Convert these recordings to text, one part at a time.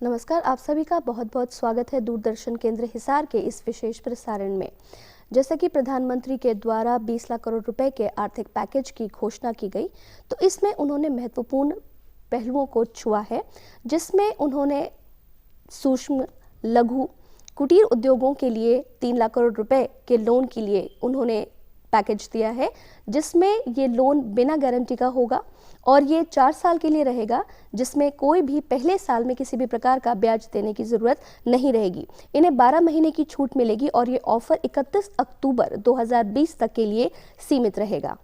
नमस्कार, आप सभी का बहुत बहुत स्वागत है दूरदर्शन केंद्र हिसार के इस विशेष प्रसारण में। जैसा कि प्रधानमंत्री के द्वारा 20 लाख करोड़ रुपए के आर्थिक पैकेज की घोषणा की गई, तो इसमें उन्होंने महत्वपूर्ण पहलुओं को छुआ है, जिसमें उन्होंने सूक्ष्म, लघु, कुटीर उद्योगों के लिए 3 लाख करोड़ रुपए के लोन के लिए उन्होंने पैकेज दिया है, जिसमें ये लोन बिना गारंटी का होगा और ये 4 साल के लिए रहेगा, जिसमें कोई भी पहले साल में किसी भी प्रकार का ब्याज देने की जरूरत नहीं रहेगी। इन्हें 12 महीने की छूट मिलेगी और ये ऑफर 31 अक्टूबर 2020 तक के लिए सीमित रहेगा।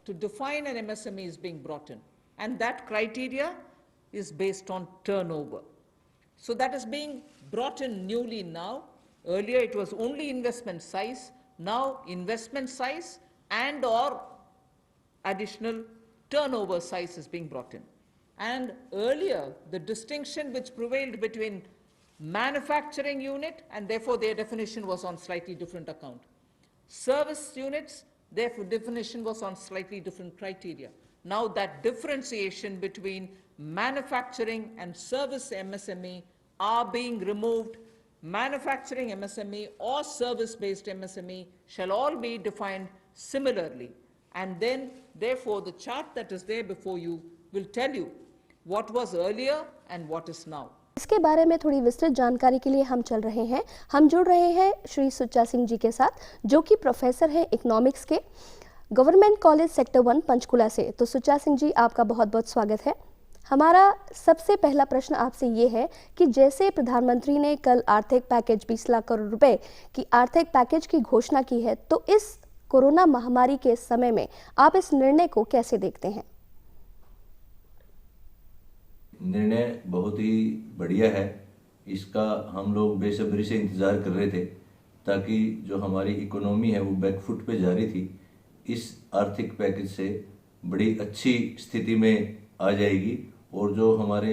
To define an MSME is being brought in, and that criteria is based on turnover. So that is being brought in newly now. Earlier it was only investment size. Now investment size and or additional turnover size is being brought in. And earlier the distinction which prevailed between manufacturing unit, and therefore their definition was on slightly different account. Service units, their definition was on slightly different criteria. Now that differentiation between manufacturing and service MSME are being removed. Manufacturing MSME or service-based MSME shall all be defined similarly. And then, therefore, the chart that is there before you will tell you what was earlier and what is now. इसके बारे में थोड़ी विस्तृत जानकारी के लिए हम चल रहे हैं। हम जुड़ रहे हैं श्री सुच्चा सिंह जी के साथ, जो कि प्रोफेसर हैं इकोनॉमिक्स के गवर्नमेंट कॉलेज सेक्टर 1 पंचकुला से। तो सुच्चा सिंह जी, आपका बहुत बहुत स्वागत है। हमारा सबसे पहला प्रश्न आपसे ये है कि जैसे प्रधानमंत्री ने कल आर्थिक पैकेज 20 लाख करोड़ रुपए की आर्थिक पैकेज की घोषणा की है, तो इस कोरोना महामारी के समय में आप इस निर्णय को कैसे देखते हैं? निर्णय बहुत ही बढ़िया है। इसका हम लोग बेसब्री से इंतज़ार कर रहे थे, ताकि जो हमारी इकोनॉमी है वो बैकफुट पे जा रही थी, इस आर्थिक पैकेज से बड़ी अच्छी स्थिति में आ जाएगी और जो हमारे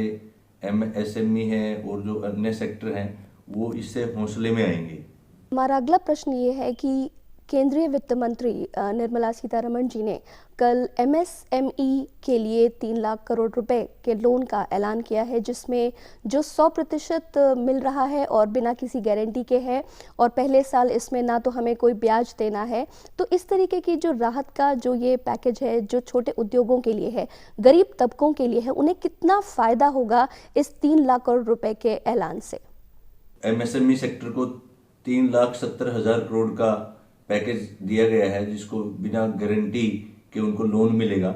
MSME हैं और जो अन्य सेक्टर हैं वो इससे हौसले में आएंगे। हमारा अगला प्रश्न ये है कि केंद्रीय वित्त मंत्री निर्मला सीतारमण जी ने कल MSME के लिए 3 लाख करोड़ रुपए के लोन का ऐलान किया है, जिसमें जो 100% मिल रहा है और बिना किसी गारंटी के है और पहले साल इसमें ना तो हमें कोई ब्याज देना है। तो इस तरीके की जो राहत का जो ये पैकेज है, जो छोटे उद्योगों के लिए है, गरीब तबकों के लिए है, उन्हें कितना फ़ायदा होगा इस 3 लाख करोड़ रुपए के ऐलान से? MSME सेक्टर को 3,70,000 करोड़ का पैकेज दिया गया है, जिसको बिना गारंटी के उनको लोन मिलेगा।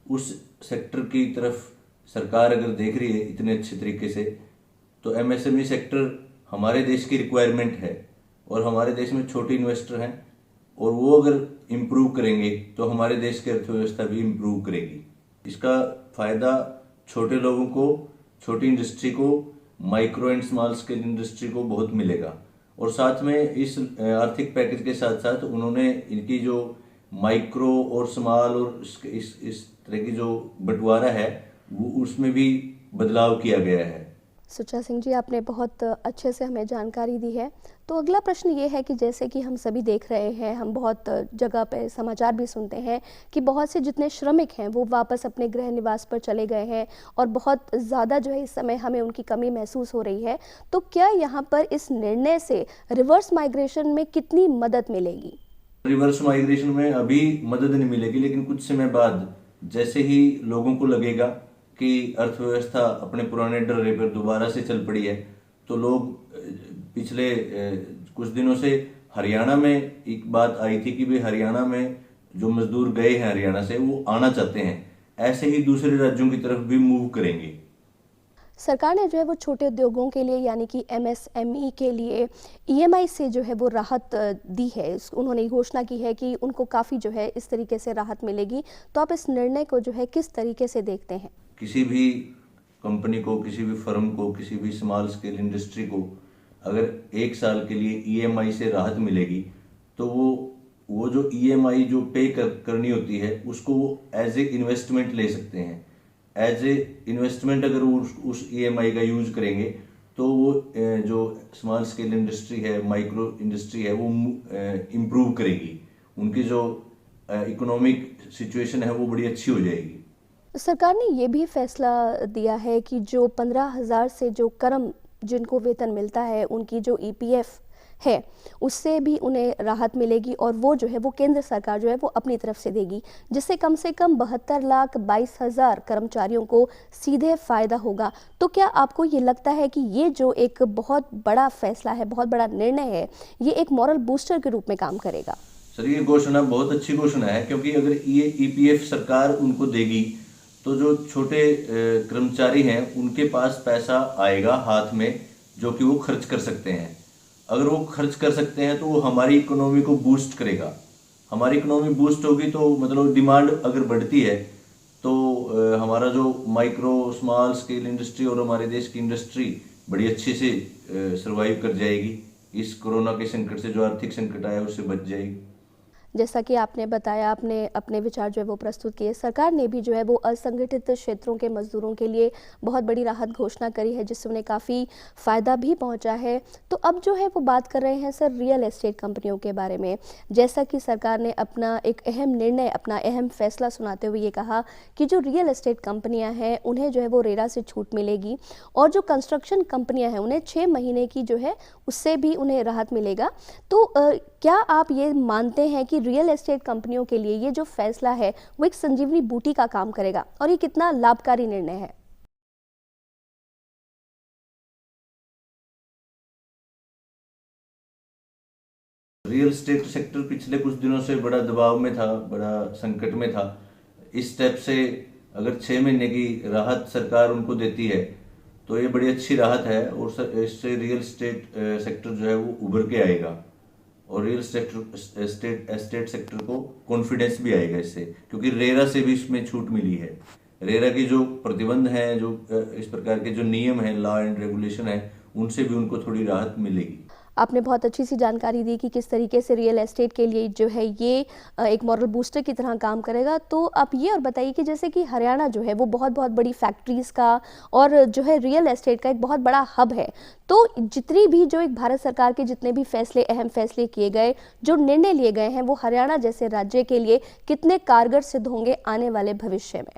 उस सेक्टर की तरफ सरकार अगर देख रही है इतने अच्छे तरीके से, तो MSME सेक्टर हमारे देश की रिक्वायरमेंट है और हमारे देश में छोटे इन्वेस्टर हैं और वो अगर इम्प्रूव करेंगे तो हमारे देश की अर्थव्यवस्था भी इम्प्रूव करेगी। इसका फायदा छोटे लोगों को, छोटी इंडस्ट्री को, micro and small scale industry को बहुत मिलेगा। और साथ में इस आर्थिक पैकेज के साथ साथ उन्होंने इनकी जो माइक्रो और स्मॉल और इस तरह की जो बंटवारा है वो उसमें भी बदलाव किया गया है। सुच्चा सिंह जी, आपने बहुत अच्छे से हमें जानकारी दी है। तो अगला प्रश्न ये है कि जैसे कि हम सभी देख रहे हैं, हम बहुत जगह पे समाचार भी सुनते हैं कि बहुत से जितने श्रमिक हैं वो वापस अपने गृह निवास पर चले गए हैं और बहुत ज़्यादा जो है इस समय हमें उनकी कमी महसूस हो रही है। तो क्या यहाँ पर इस निर्णय से रिवर्स माइग्रेशन में कितनी मदद मिलेगी? रिवर्स माइग्रेशन में अभी मदद नहीं मिलेगी, लेकिन कुछ समय बाद जैसे ही लोगों को लगेगा कि अर्थव्यवस्था अपने पुराने डर्रे पर दोबारा से चल पड़ी है, तो लोग पिछले कुछ दिनों से हरियाणा में एक बात आई थी कि भाई हरियाणा में जो मजदूर गए हैं हरियाणा से वो आना चाहते हैं, ऐसे ही दूसरे राज्यों की तरफ भी मूव करेंगे। सरकार ने जो है वो छोटे उद्योगों के लिए यानी कि MSME के लिए EMI से जो है वो राहत दी है। उन्होंने घोषणा की है कि उनको काफ़ी जो है इस तरीके से राहत मिलेगी। तो आप इस निर्णय को जो है किस तरीके से देखते हैं? किसी भी कंपनी को, किसी भी फर्म को, किसी भी स्मॉल स्केल इंडस्ट्री को अगर 1 साल के लिए EMI से राहत मिलेगी, तो वो जो EMI जो पे करनी होती है उसको वो एज ए इन्वेस्टमेंट ले सकते हैं। एज ए इन्वेस्टमेंट अगर उस EMI का यूज करेंगे तो वो जो स्मॉल स्केल इंडस्ट्री है, माइक्रो इंडस्ट्री है, वो इम्प्रूव करेगी। उनकी जो इकोनॉमिक सिचुएशन है वो बड़ी अच्छी हो जाएगी। सरकार ने ये भी फैसला दिया है कि जो 15,000 से जो कर्म जिनको वेतन मिलता है, उनकी जो ईपीएफ है उससे भी उन्हें राहत मिलेगी और वो जो है वो केंद्र सरकार जो है वो अपनी तरफ से देगी, जिससे कम से कम 72,22,000 कर्मचारियों को सीधे फायदा होगा। तो क्या आपको ये लगता है कि ये जो एक बहुत बड़ा फैसला है, बहुत बड़ा निर्णय है, ये एक मॉरल बूस्टर के रूप में काम करेगा? सर, ये घोषणा बहुत अच्छी घोषणा है, क्योंकि अगर ये ईपीएफ सरकार उनको देगी तो जो छोटे कर्मचारी हैं उनके पास पैसा आएगा हाथ में, जो कि वो खर्च कर सकते हैं। अगर वो खर्च कर सकते हैं तो वो हमारी इकोनॉमी को बूस्ट करेगा। हमारी इकोनॉमी बूस्ट होगी तो मतलब डिमांड अगर बढ़ती है तो हमारा जो माइक्रो स्मॉल स्केल इंडस्ट्री और हमारे देश की इंडस्ट्री बड़ी अच्छे से सर्वाइव कर जाएगी। इस कोरोना के संकट से जो आर्थिक संकट आया उससे बच जाएगी। जैसा कि आपने बताया, आपने अपने विचार जो है वो प्रस्तुत किए। सरकार ने भी जो है वो असंगठित क्षेत्रों के मजदूरों के लिए बहुत बड़ी राहत घोषणा करी है, जिससे उन्हें काफ़ी फ़ायदा भी पहुंचा है। तो अब जो है वो बात कर रहे हैं सर रियल एस्टेट कंपनियों के बारे में। जैसा कि सरकार ने अपना एक अहम निर्णय, अपना अहम फैसला सुनाते हुए ये कहा कि जो रियल एस्टेट कंपनियाँ हैं उन्हें जो है वो रेरा से छूट मिलेगी, और जो कंस्ट्रक्शन कंपनियाँ हैं उन्हें 6 महीने की जो है उससे भी उन्हें राहत मिलेगा। तो क्या आप ये मानते हैं कि रियल एस्टेट कंपनियों के लिए ये जो फैसला है वो एक संजीवनी बूटी का काम करेगा, और ये कितना लाभकारी निर्णय है? रियल एस्टेट सेक्टर पिछले कुछ दिनों से बड़ा दबाव में था, बड़ा संकट में था। इस स्टेप से अगर 6 महीने की राहत सरकार उनको देती है तो ये बड़ी अच्छी राहत है, और इससे रियल एस्टेट सेक्टर जो है वो उभर के आएगा, और रियल एस्टेट सेक्टर को कॉन्फिडेंस भी आएगा इससे, क्योंकि रेरा से भी इसमें छूट मिली है। रेरा की जो प्रतिबंध हैं, जो इस प्रकार के जो नियम हैं, लॉ एंड रेगुलेशन है, उनसे भी उनको थोड़ी राहत मिलेगी। आपने बहुत अच्छी सी जानकारी दी कि किस तरीके से रियल एस्टेट के लिए जो है ये एक मॉरल बूस्टर की तरह काम करेगा। तो आप ये और बताइए कि जैसे कि हरियाणा जो है वो बहुत बहुत बड़ी फैक्ट्रीज़ का और जो है रियल एस्टेट का एक बहुत बड़ा हब है। तो जितनी भी जो एक भारत सरकार के जितने भी फैसले, अहम फैसले किए गए, जो निर्णय लिए गए हैं, वो हरियाणा जैसे राज्य के लिए कितने कारगर सिद्ध होंगे आने वाले भविष्य में?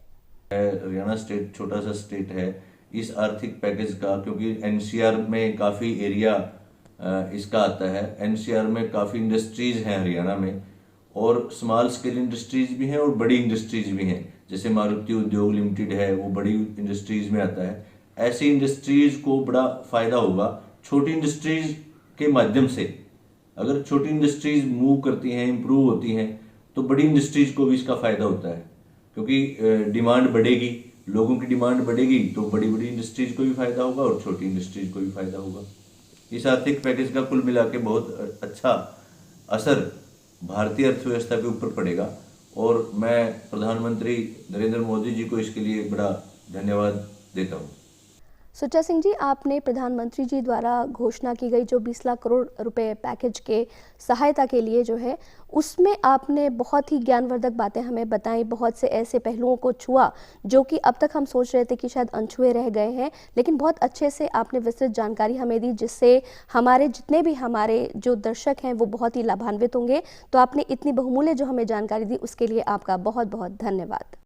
हरियाणा स्टेट छोटा सा स्टेट है, इस आर्थिक पैकेज का, क्योंकि एनसीआर में काफ़ी एरिया इसका आता है। एनसीआर में काफ़ी इंडस्ट्रीज हैं हरियाणा में, और स्मॉल स्केल इंडस्ट्रीज भी हैं और बड़ी इंडस्ट्रीज भी हैं। जैसे मारुति उद्योग लिमिटेड है, वो बड़ी इंडस्ट्रीज में आता है। ऐसी इंडस्ट्रीज को बड़ा फायदा होगा छोटी इंडस्ट्रीज के माध्यम से। अगर छोटी इंडस्ट्रीज मूव करती हैं, इंप्रूव होती हैं, तो बड़ी इंडस्ट्रीज को भी इसका फायदा होता है, क्योंकि डिमांड बढ़ेगी, लोगों की डिमांड बढ़ेगी तो बड़ी बड़ी इंडस्ट्रीज को भी फायदा होगा और छोटी इंडस्ट्रीज को भी फायदा होगा। इस आर्थिक पैकेज का कुल मिला के बहुत अच्छा असर भारतीय अर्थव्यवस्था के ऊपर पड़ेगा, और मैं प्रधानमंत्री नरेंद्र मोदी जी को इसके लिए बड़ा धन्यवाद देता हूँ। सुच्चा सिंह जी, आपने प्रधानमंत्री जी द्वारा घोषणा की गई जो 20 लाख करोड़ रुपए पैकेज के सहायता के लिए जो है, उसमें आपने बहुत ही ज्ञानवर्धक बातें हमें बताई, बहुत से ऐसे पहलुओं को छुआ जो कि अब तक हम सोच रहे थे कि शायद अनछुए रह गए हैं, लेकिन बहुत अच्छे से आपने विस्तृत जानकारी हमें दी, जिससे हमारे जितने भी हमारे जो दर्शक हैं वो बहुत ही लाभान्वित होंगे। तो आपने इतनी बहुमूल्य जो हमें जानकारी दी उसके लिए आपका बहुत बहुत धन्यवाद।